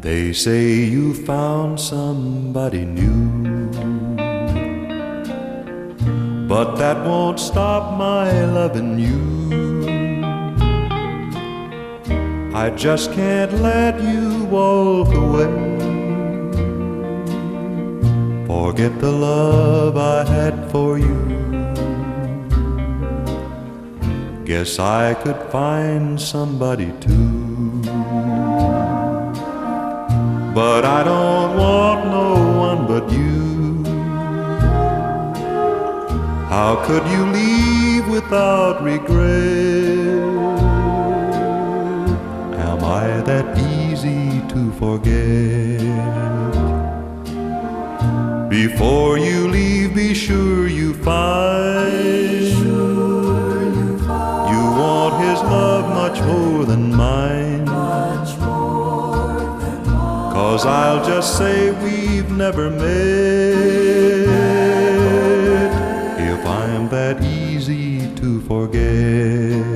They say you found somebody new, but that won't stop my loving you. I just can't let you walk away. Forget the love I had for you. Guess I could find somebody too. But I don't want no one but you. How could you leave without regret? Am I that easy to forget? Before you leave, be sure you find you want his love much more than mine. 'Cause I'll just say we've never met if I'm that easy to forget.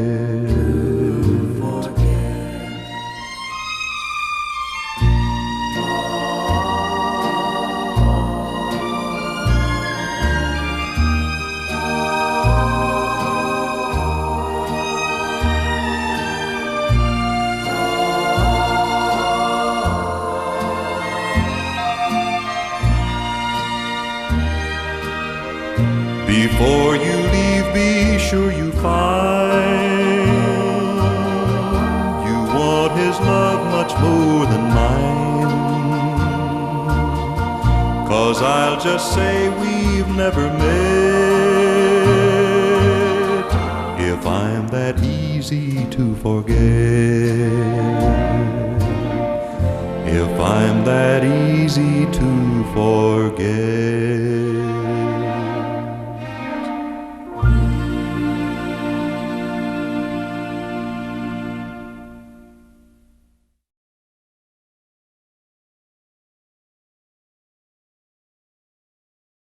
Before you leave, be sure you find you want his love much more than mine. 'Cause I'll just say we've never met if I'm that easy to forget. If I'm that easy to forget.